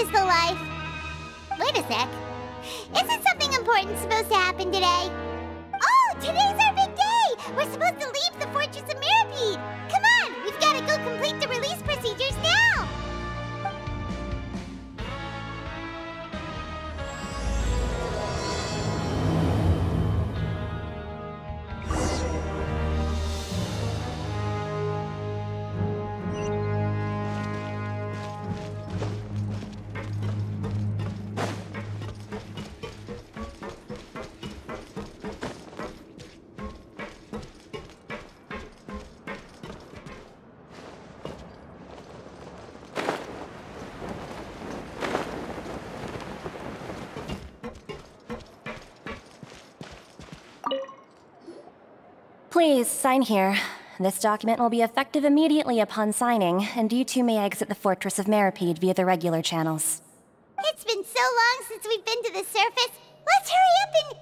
is the life. Wait a sec. Isn't something important supposed to happen today? Oh, today's our big day! We're supposed to leave the Fortress of Mirapede! Come on, we've got to go complete the release procedures now! Please, sign here. This document will be effective immediately upon signing, and you two may exit the Fortress of Mirapede via the regular channels. It's been so long since we've been to the surface. Let's hurry up and...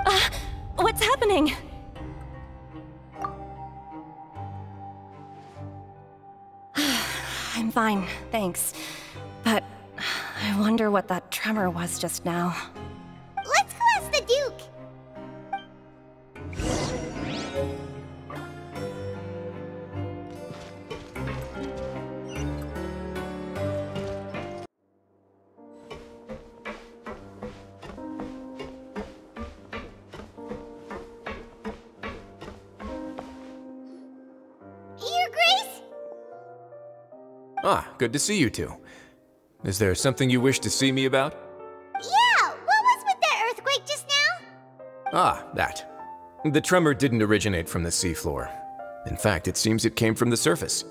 Huh? What's happening? I'm fine, thanks. But I wonder what that tremor was just now. Let's go ask the Duke. Your Grace? Ah, good to see you two. Is there something you wish to see me about? Yeah, what was with that earthquake just now? Ah, that. The tremor didn't originate from the seafloor. In fact, it seems it came from the surface.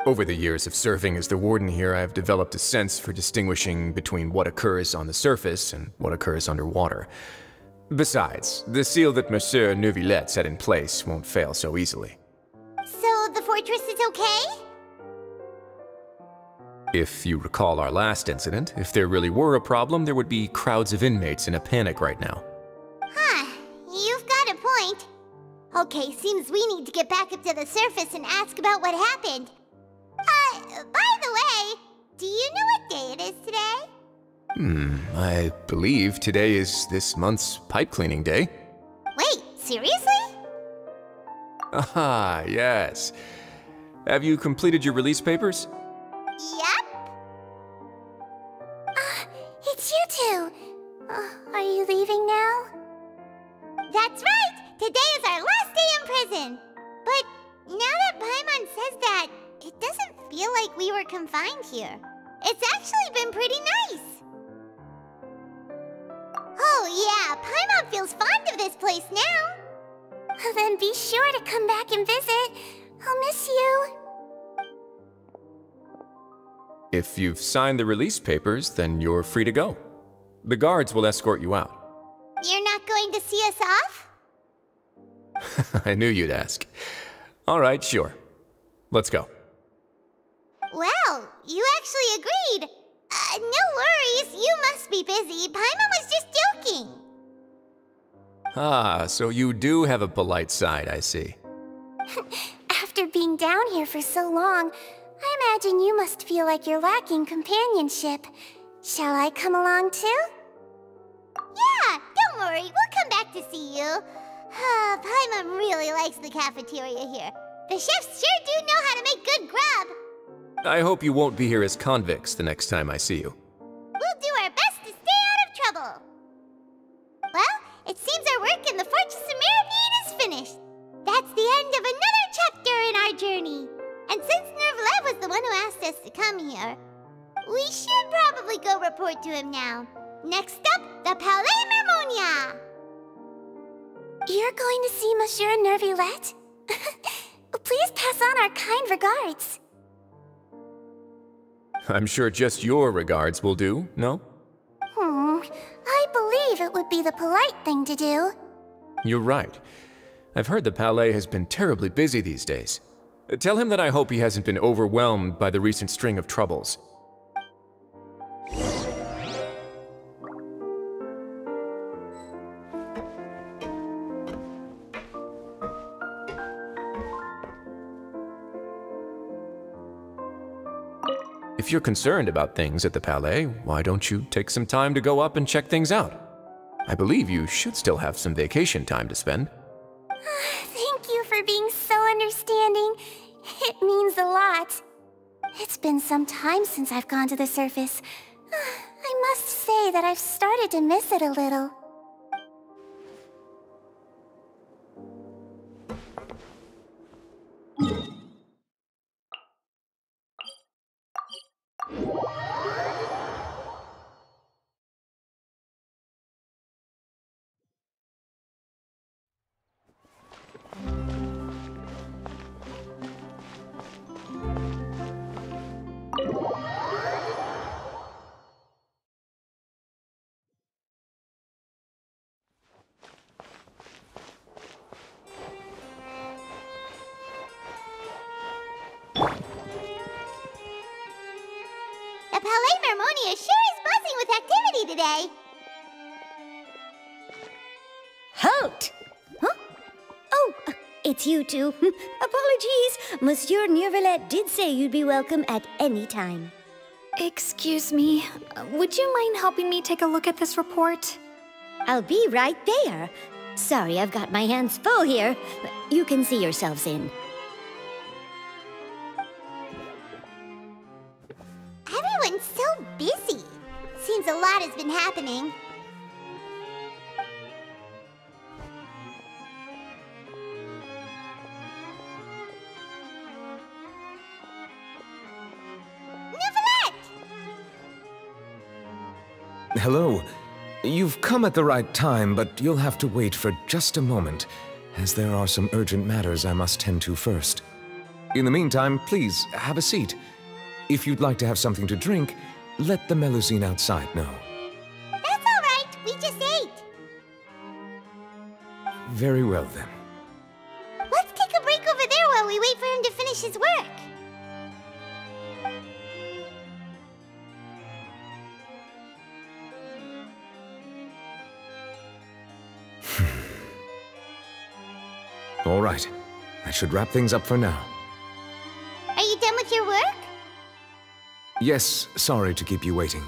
Over the years of serving as the warden here, I have developed a sense for distinguishing between what occurs on the surface and what occurs underwater. Besides, the seal that Monsieur Neuvillette set in place won't fail so easily. So the fortress is okay? If you recall our last incident, if there really were a problem, there would be crowds of inmates in a panic right now. Huh, you've got a point. Okay, seems we need to get back up to the surface and ask about what happened. By the way, do you know what day it is today? I believe today is this month's pipe cleaning day. Wait, seriously? Ah, yes. Have you completed your release papers? Yep. It's you two. Are you leaving now? That's right! Today is our last day in prison! But now that Paimon says that, it doesn't feel like we were confined here. It's actually been pretty nice. Oh yeah, Paimon feels fond of this place now. Then be sure to come back and visit. I'll miss you. If you've signed the release papers, then you're free to go. The guards will escort you out. You're not going to see us off? I knew you'd ask. All right, sure. Let's go. Well, you actually agreed. No worries, you must be busy. Paimon was just joking. Ah, so you do have a polite side, I see. After being down here for so long, I imagine you must feel like you're lacking companionship. Shall I come along too? Yeah, don't worry, we'll come back to see you. Paimon really likes the cafeteria here. The chefs sure do know how to make good grub. I hope you won't be here as convicts the next time I see you. We'll do our best to stay out of trouble. Well, it seems our work in the Fortress of Mirapede is finished. That's the end of another chapter in our journey. And since Neuvillette was the one who asked us to come here, we should probably go report to him now. Next up, the Palais Mermonia. You're going to see Monsieur Neuvillette? Please pass on our kind regards. I'm sure just your regards will do, no? I believe it would be the polite thing to do. You're right. I've heard the Palais has been terribly busy these days. Tell him that I hope he hasn't been overwhelmed by the recent string of troubles. If you're concerned about things at the Palais, why don't you take some time to go up and check things out? I believe you should still have some vacation time to spend. Thank you for being so understanding. It means a lot. It's been some time since I've gone to the surface. I must say that I've started to miss it a little. The Palais Mermonia sure is buzzing with activity today. Halt! Huh? Oh, it's you two. Apologies. Monsieur Neuvillette did say you'd be welcome at any time. Excuse me, would you mind helping me take a look at this report? I'll be right there. Sorry, I've got my hands full here. You can see yourselves in. Everyone's so busy. Seems a lot has been happening. Neuvillette! Hello. You've come at the right time, but you'll have to wait for just a moment, as there are some urgent matters I must tend to first. In the meantime, please, have a seat. If you'd like to have something to drink, let the Melusine outside know. That's all right. We just ate. Very well, then. Let's take a break over there while we wait for him to finish his work. All right. I should wrap things up for now. Are you done with your work? Yes, sorry to keep you waiting.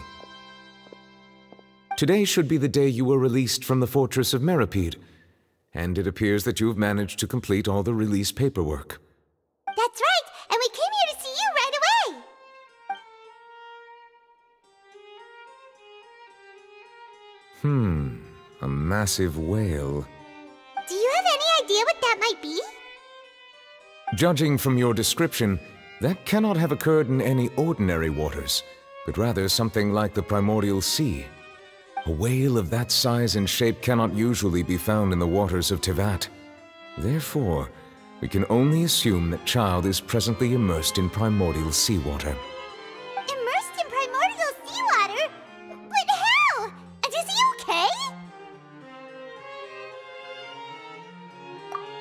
Today should be the day you were released from the Fortress of Meripede, and it appears that you have managed to complete all the release paperwork. That's right, and we came here to see you right away. A massive whale. Do you have any idea what that might be? Judging from your description, that cannot have occurred in any ordinary waters, but rather something like the primordial sea. A whale of that size and shape cannot usually be found in the waters of Tevat. Therefore, we can only assume that Child is presently immersed in primordial seawater. Immersed in primordial seawater? But how? And is he okay?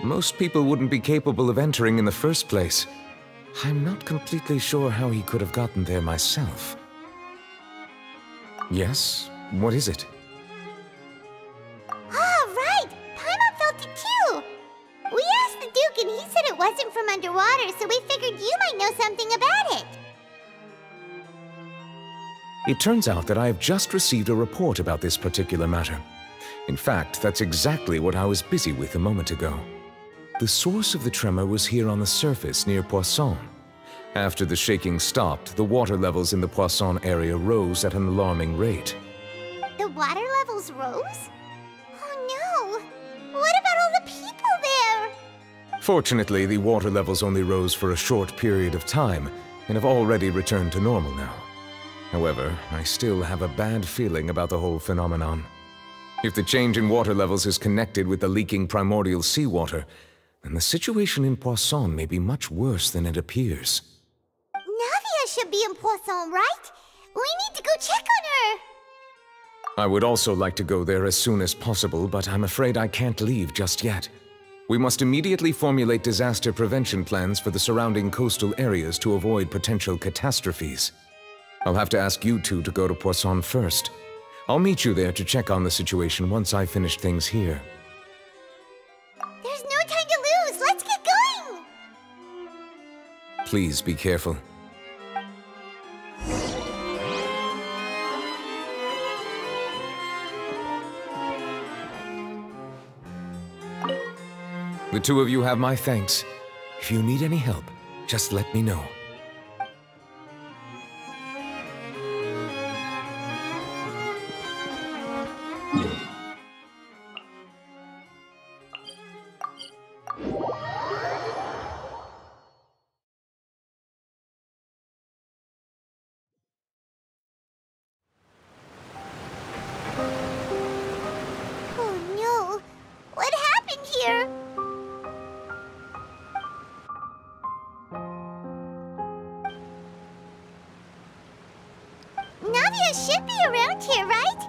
Most people wouldn't be capable of entering in the first place. I'm not completely sure how he could have gotten there myself. Yes? What is it? Oh, right! Paimon felt it too! We asked the Duke and he said it wasn't from underwater, so we figured you might know something about it. It turns out that I have just received a report about this particular matter. In fact, that's exactly what I was busy with a moment ago. The source of the tremor was here on the surface near Poisson. After the shaking stopped, the water levels in the Poisson area rose at an alarming rate. The water levels rose? Oh no! What about all the people there? Fortunately, the water levels only rose for a short period of time and have already returned to normal now. However, I still have a bad feeling about the whole phenomenon. If the change in water levels is connected with the leaking primordial seawater, then the situation in Poisson may be much worse than it appears. Navia should be in Poisson, right? We need to go check on her! I would also like to go there as soon as possible, but I'm afraid I can't leave just yet. We must immediately formulate disaster prevention plans for the surrounding coastal areas to avoid potential catastrophes. I'll have to ask you two to go to Poisson first. I'll meet you there to check on the situation once I finish things here. There's no time to lose! Let's get going! Please be careful. two of you have my thanks. If you need any help, just let me know. Oh no! What happened here? Navia should be around here, right?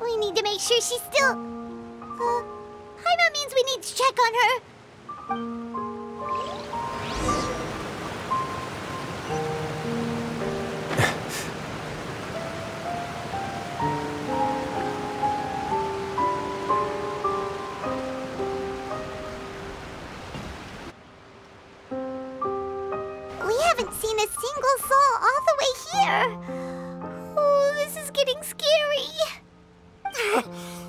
We need to make sure she's still... Paimon means we need to check on her. We haven't seen a single soul all the way here. Oh, this is getting scary.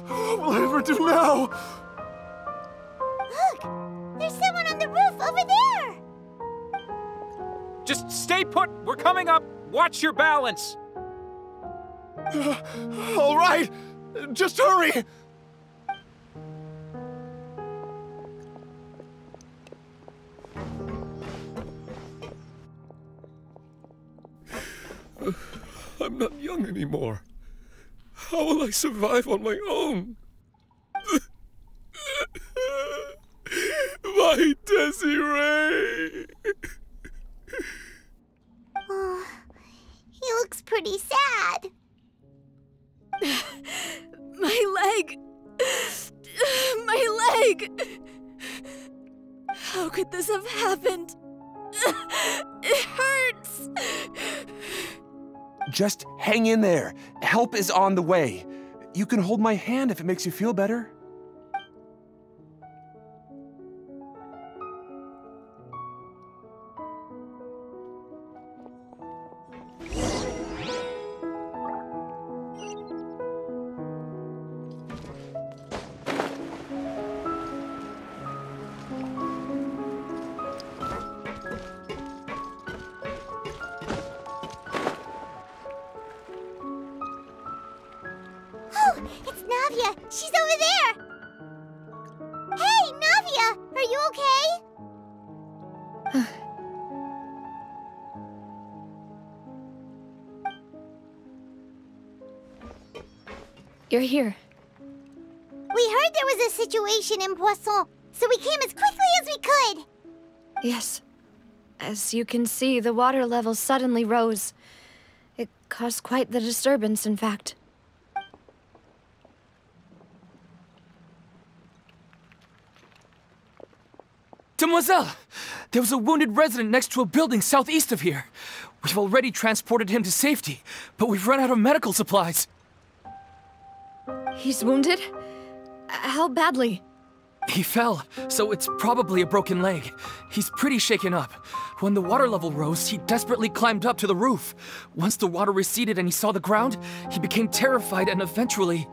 What will I ever do now? Look, there's someone on the roof over there. Just stay put. We're coming up. Watch your balance. All right, just hurry. I'm not young anymore. How will I survive on my own? My Desiree! Oh, he looks pretty sad. My leg! My leg! How could this have happened? It hurts! Just hang in there. Help is on the way. You can hold my hand if it makes you feel better. Oh, it's Navia. She's over there. Hey, Navia, are you okay? You're here. We heard there was a situation in Poisson, so we came as quickly as we could. Yes. As you can see, the water level suddenly rose. It caused quite the disturbance, in fact. Demoiselle! There was a wounded resident next to a building southeast of here. We've already transported him to safety, but we've run out of medical supplies. He's wounded? How badly? He fell, so it's probably a broken leg. He's pretty shaken up. When the water level rose, he desperately climbed up to the roof. Once the water receded and he saw the ground, he became terrified and eventually...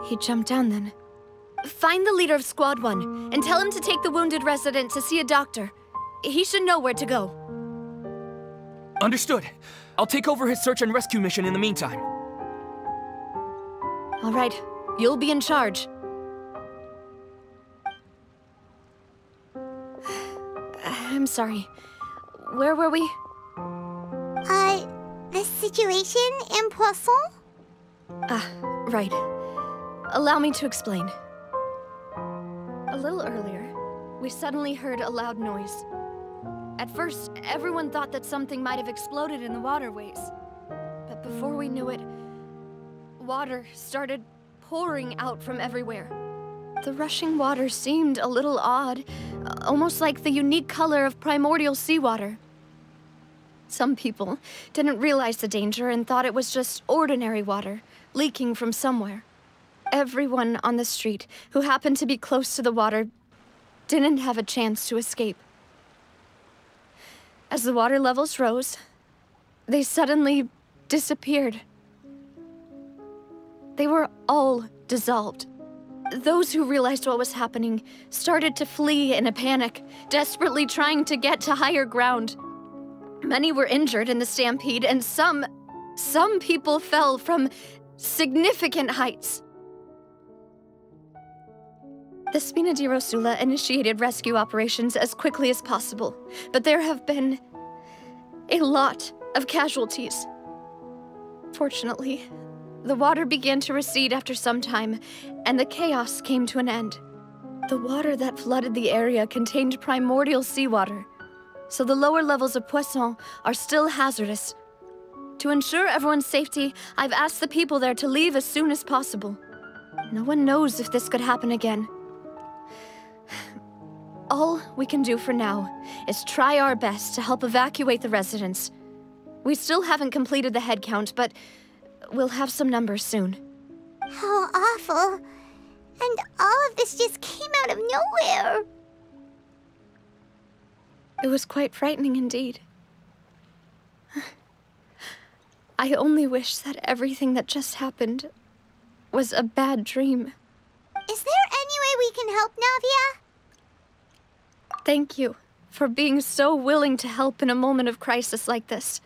He jumped down then. Find the leader of Squad 1 and tell him to take the wounded resident to see a doctor. He should know where to go. Understood. I'll take over his search and rescue mission in the meantime. All right, you'll be in charge. I'm sorry. Where were we? The situation in Poisson? Right. Allow me to explain. A little earlier, we suddenly heard a loud noise. At first, everyone thought that something might have exploded in the waterways. But before we knew it, water started pouring out from everywhere. The rushing water seemed a little odd, almost like the unique color of primordial seawater. Some people didn't realize the danger and thought it was just ordinary water, leaking from somewhere. Everyone on the street who happened to be close to the water didn't have a chance to escape. As the water levels rose, they suddenly disappeared. They were all dissolved. Those who realized what was happening started to flee in a panic, desperately trying to get to higher ground. Many were injured in the stampede, and some people fell from significant heights. The Spina di Rosula initiated rescue operations as quickly as possible, but there have been a lot of casualties. Fortunately, the water began to recede after some time, and the chaos came to an end. The water that flooded the area contained primordial seawater, so the lower levels of Poisson are still hazardous. To ensure everyone's safety, I've asked the people there to leave as soon as possible. No one knows if this could happen again. All we can do for now is try our best to help evacuate the residents. We still haven't completed the head count, but we'll have some numbers soon. How awful. And all of this just came out of nowhere. It was quite frightening indeed. I only wish that everything that just happened was a bad dream. Is there any way we can help, Navia? Thank you for being so willing to help in a moment of crisis like this.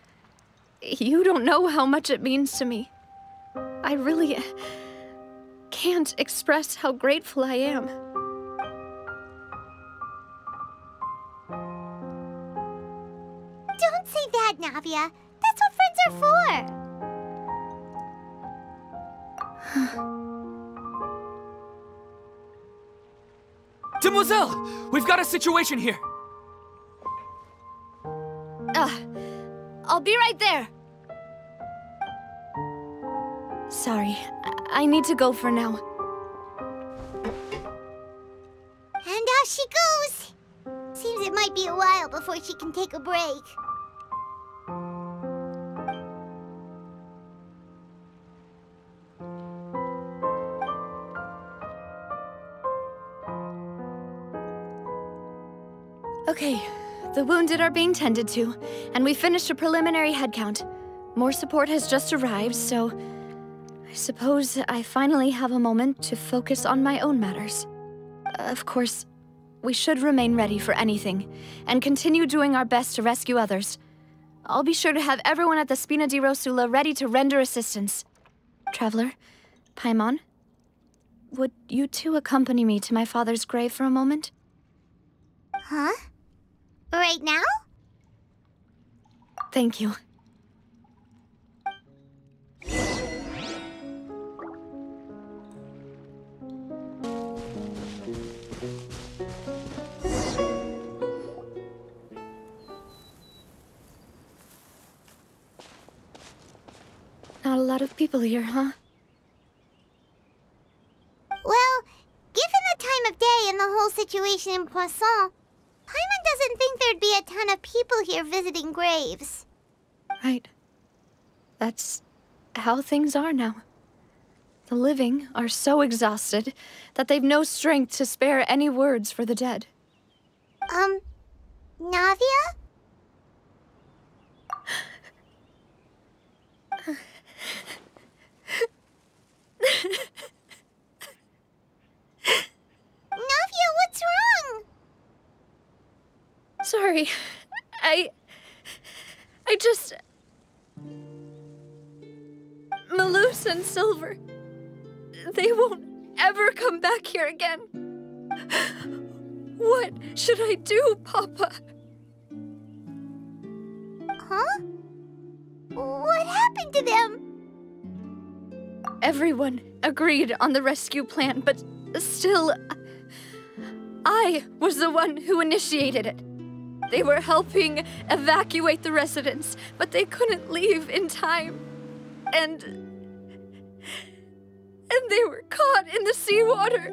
You don't know how much it means to me. I really can't express how grateful I am. Don't say that, Navia. That's what friends are for. Demoiselle! We've got a situation here! I'll be right there. Sorry, I need to go for now. And out she goes. Seems it might be a while before she can take a break. Okay, the wounded are being tended to, and we finished a preliminary head count. More support has just arrived, so I suppose I finally have a moment to focus on my own matters. Of course, we should remain ready for anything, and continue doing our best to rescue others. I'll be sure to have everyone at the Spina di Rosula ready to render assistance. Traveler, Paimon, would you two accompany me to my father's grave for a moment? Huh? Right now? Thank you. Not a lot of people here, huh? Well, given the time of day and the whole situation in Poisson, Paimon doesn't think there'd be a ton of people here visiting graves. Right. That's how things are now. The living are so exhausted that they've no strength to spare any words for the dead. Navia? Navia, what's wrong? Sorry. I just... Malus and Silver, they won't ever come back here again. What should I do, Papa? Huh? What happened to them? Everyone agreed on the rescue plan, but still, I was the one who initiated it. They were helping evacuate the residents, but they couldn't leave in time. And they were caught in the seawater.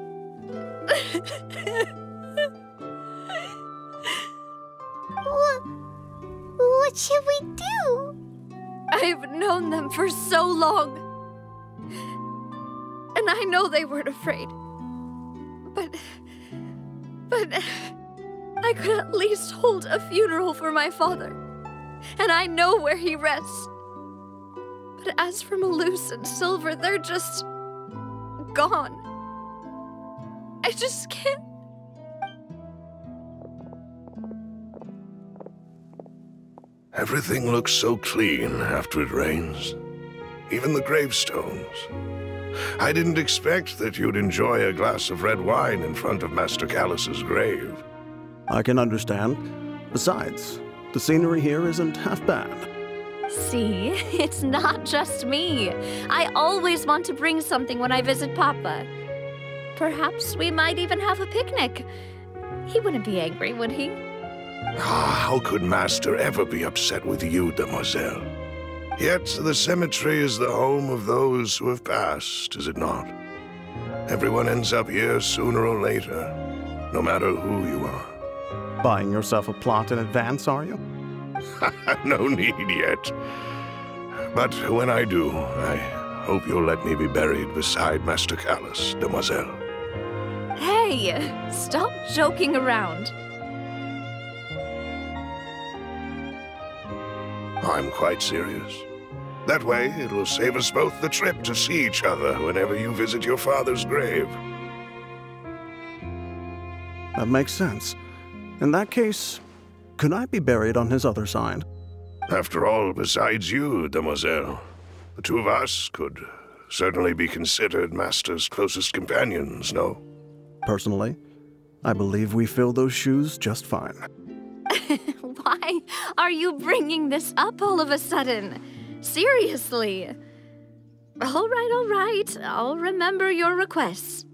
What should we do? I've known them for so long. And I know they weren't afraid. But I could at least hold a funeral for my father. And I know where he rests. But as for Malus and Silver, they're just gone. I just can't. Everything looks so clean after it rains. Even the gravestones. I didn't expect that you'd enjoy a glass of red wine in front of Master Callus's grave. I can understand. Besides, the scenery here isn't half bad. See, it's not just me. I always want to bring something when I visit Papa. Perhaps we might even have a picnic. He wouldn't be angry, would he? How could Master ever be upset with you, Demoiselle? Yet the cemetery is the home of those who have passed, is it not? Everyone ends up here sooner or later, no matter who you are. Buying yourself a plot in advance, are you? No need yet. But when I do, I hope you'll let me be buried beside Master Callus, Demoiselle. Hey, stop joking around. I'm quite serious. That way, it will save us both the trip to see each other whenever you visit your father's grave. That makes sense. In that case, could I be buried on his other side? After all, besides you, Demoiselle, the two of us could certainly be considered Master's closest companions, no? Personally, I believe we fill those shoes just fine. Why are you bringing this up all of a sudden? Seriously. All right. I'll remember your requests.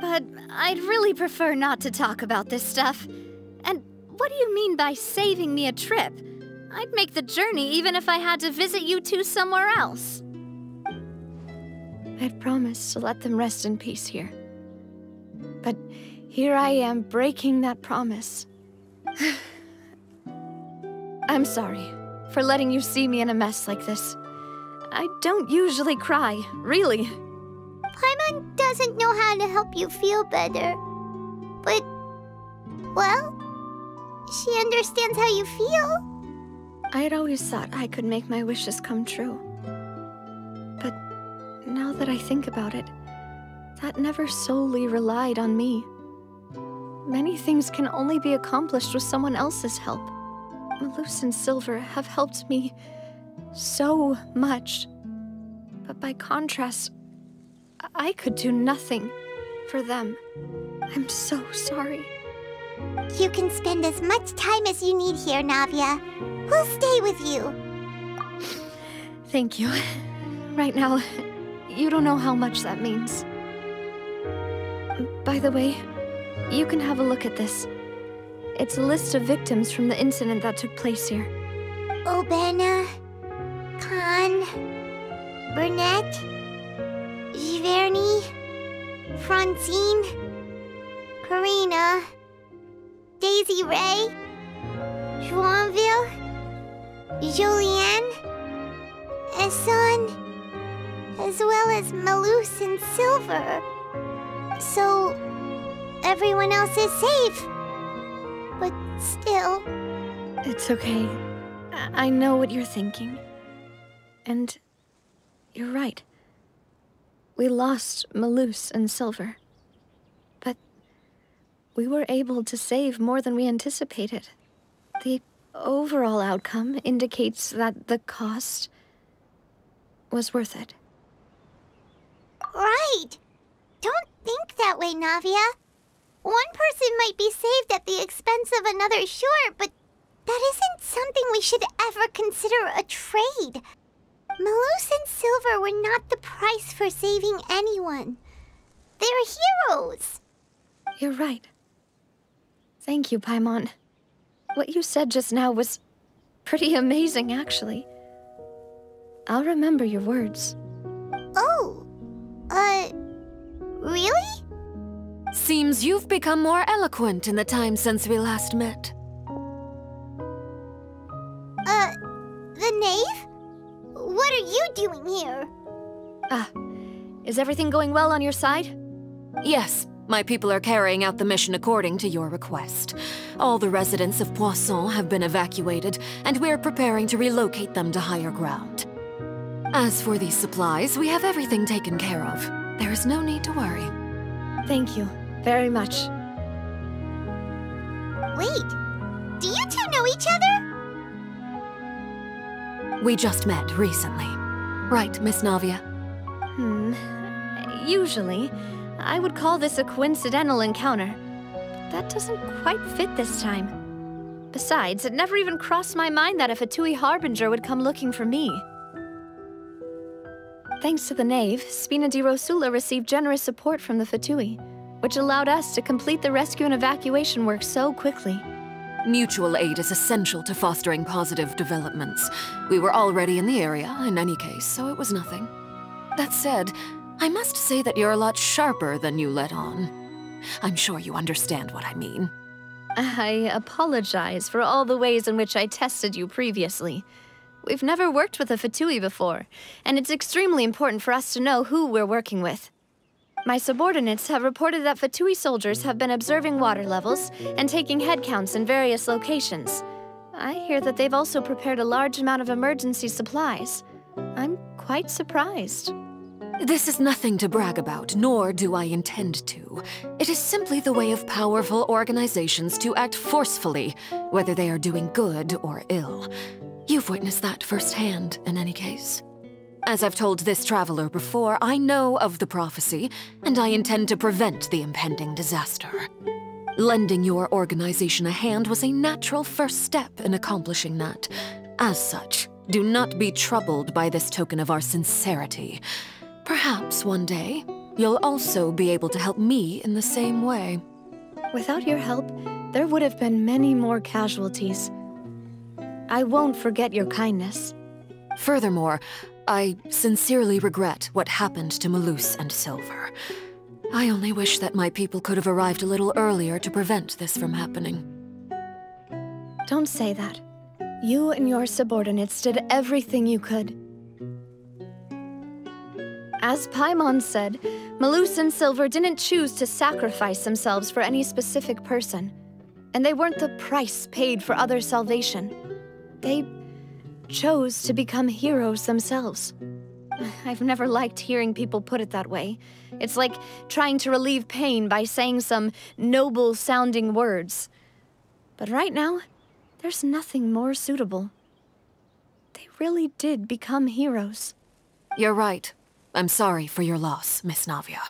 But I'd really prefer not to talk about this stuff. And what do you mean by saving me a trip? I'd make the journey even if I had to visit you two somewhere else. I'd promised to let them rest in peace here. But here I am breaking that promise. I'm sorry for letting you see me in a mess like this. I don't usually cry, really. Paimon doesn't know how to help you feel better. But, well, she understands how you feel. I had always thought I could make my wishes come true. But now that I think about it, that never solely relied on me. Many things can only be accomplished with someone else's help. Malus and Silver have helped me so much. But by contrast, I could do nothing for them. I'm so sorry. You can spend as much time as you need here, Navia. We'll stay with you. Thank you. Right now, you don't know how much that means. By the way, you can have a look at this. It's a list of victims from the incident that took place here. Obena, Khan, Burnett, Giverny, Francine, Karina, Daisy Ray, Joinville, Julianne, Esson, as well as Malus and Silver. So, everyone else is safe. But still... It's okay. I know what you're thinking. And you're right. We lost Malus and Silver. But we were able to save more than we anticipated. The overall outcome indicates that the cost was worth it. Right! Don't think that way, Navia. One person might be saved at the expense of another, sure, but that isn't something we should ever consider a trade. Malus and Silver were not the price for saving anyone. They're heroes. You're right. Thank you, Paimon. What you said just now was pretty amazing, actually. I'll remember your words. Oh, really? Seems you've become more eloquent in the time since we last met. The knave? What are you doing here? Is everything going well on your side? Yes, my people are carrying out the mission according to your request. All the residents of Poisson have been evacuated, and we're preparing to relocate them to higher ground. As for these supplies, we have everything taken care of. There is no need to worry. Thank you. Very much. Wait, do you two know each other? We just met recently. Right, Miss Navia? Usually, I would call this a coincidental encounter. But that doesn't quite fit this time. Besides, it never even crossed my mind that a Fatui Harbinger would come looking for me. Thanks to the Knave, Spina di Rosula received generous support from the Fatui, which allowed us to complete the rescue and evacuation work so quickly. Mutual aid is essential to fostering positive developments. We were already in the area, in any case, so it was nothing. That said, I must say that you're a lot sharper than you let on. I'm sure you understand what I mean. I apologize for all the ways in which I tested you previously. We've never worked with a Fatui before, and it's extremely important for us to know who we're working with. My subordinates have reported that Fatui soldiers have been observing water levels and taking head counts in various locations. I hear that they've also prepared a large amount of emergency supplies. I'm quite surprised. This is nothing to brag about, nor do I intend to. It is simply the way of powerful organizations to act forcefully, whether they are doing good or ill. You've witnessed that firsthand, in any case. As I've told this traveler before, I know of the prophecy, and I intend to prevent the impending disaster. Lending your organization a hand was a natural first step in accomplishing that. As such, do not be troubled by this token of our sincerity. Perhaps one day, you'll also be able to help me in the same way. Without your help, there would have been many more casualties. I won't forget your kindness. Furthermore, I sincerely regret what happened to Malus and Silver. I only wish that my people could have arrived a little earlier to prevent this from happening. Don't say that. You and your subordinates did everything you could. As Paimon said, Malus and Silver didn't choose to sacrifice themselves for any specific person, and they weren't the price paid for other salvation. They chose to become heroes themselves. I've never liked hearing people put it that way. It's like trying to relieve pain by saying some noble-sounding words. But right now, there's nothing more suitable. They really did become heroes. You're right. I'm sorry for your loss, Miss Navia.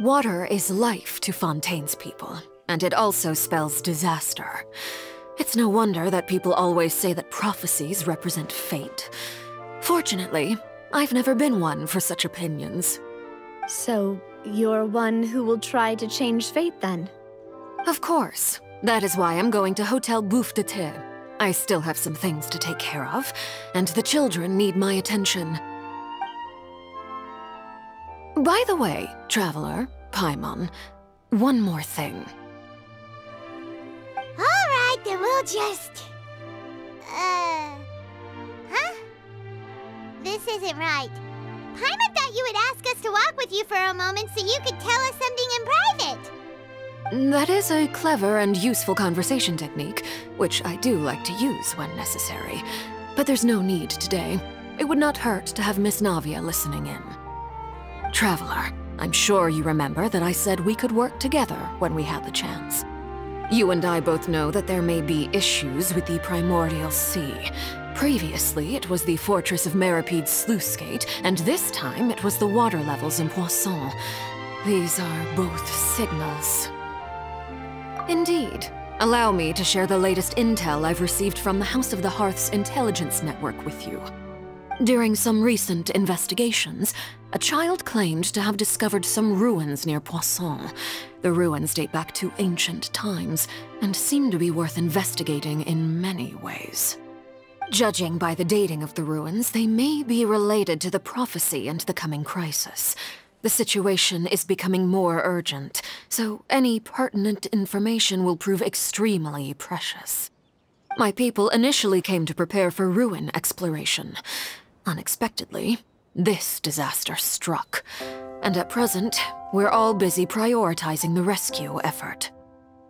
Water is life to Fontaine's people, and it also spells disaster. It's no wonder that people always say that prophecies represent fate. Fortunately, I've never been one for such opinions. So, you're one who will try to change fate, then? Of course. That is why I'm going to Hotel Bouffe de Terre. I still have some things to take care of, and the children need my attention. By the way, traveler, Paimon, one more thing. Alright, then we'll just... Huh? This isn't right. Paimon thought you would ask us to walk with you for a moment so you could tell us something in private. That is a clever and useful conversation technique, which I do like to use when necessary. But there's no need today. It would not hurt to have Miss Navia listening in. Traveler, I'm sure you remember that I said we could work together when we had the chance. You and I both know that there may be issues with the Primordial Sea. Previously, it was the Fortress of Meripede's sluice gate, and this time it was the water levels in Poisson. These are both signals. Indeed. Allow me to share the latest intel I've received from the House of the Hearth's intelligence network with you. During some recent investigations, a child claimed to have discovered some ruins near Poisson. The ruins date back to ancient times, and seem to be worth investigating in many ways. Judging by the dating of the ruins, they may be related to the prophecy and the coming crisis. The situation is becoming more urgent, so any pertinent information will prove extremely precious. My people initially came to prepare for ruin exploration. Unexpectedly, this disaster struck, and at present, we're all busy prioritizing the rescue effort.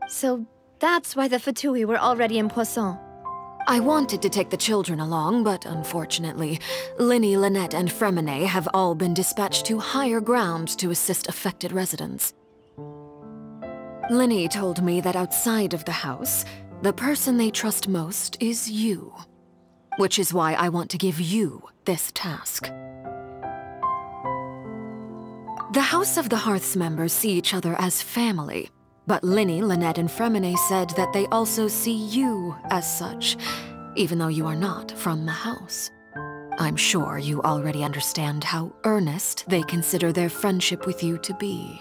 So that's why the Fatui were already in Poisson. I wanted to take the children along, but unfortunately, Linny, Lynette, and Fremine have all been dispatched to higher ground to assist affected residents. Linny told me that outside of the house, the person they trust most is you. Which is why I want to give you this task. The House of the Hearth's members see each other as family, but Linny, Lynette, and Fremine said that they also see you as such, even though you are not from the house. I'm sure you already understand how earnest they consider their friendship with you to be.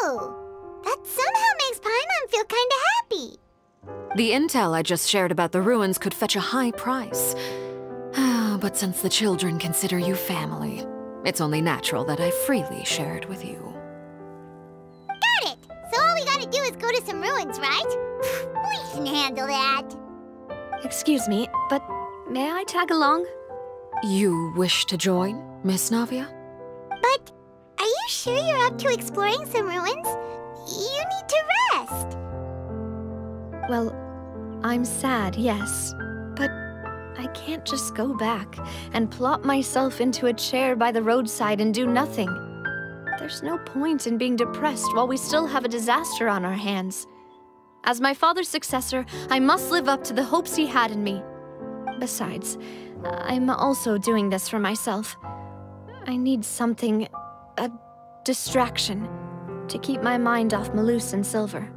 Oh, that somehow makes Paimon feel kinda happy. The intel I just shared about the ruins could fetch a high price. But since the children consider you family, it's only natural that I freely share it with you. Got it! So all we gotta do is go to some ruins, right? We can handle that. Excuse me, but may I tag along? You wish to join, Miss Navia? But are you sure you're up to exploring some ruins? You need to rest. Well, I'm sad, yes, but I can't just go back and plop myself into a chair by the roadside and do nothing. There's no point in being depressed while we still have a disaster on our hands. As my father's successor, I must live up to the hopes he had in me. Besides, I'm also doing this for myself. I need something, a distraction, to keep my mind off Malus and Silver.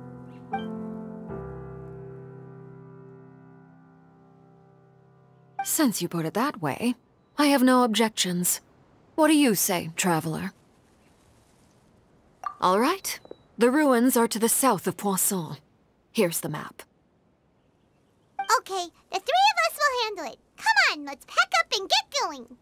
Since you put it that way, I have no objections. What do you say, traveler? All right. The ruins are to the south of Poisson. Here's the map. Okay, the three of us will handle it. Come on, let's pack up and get going.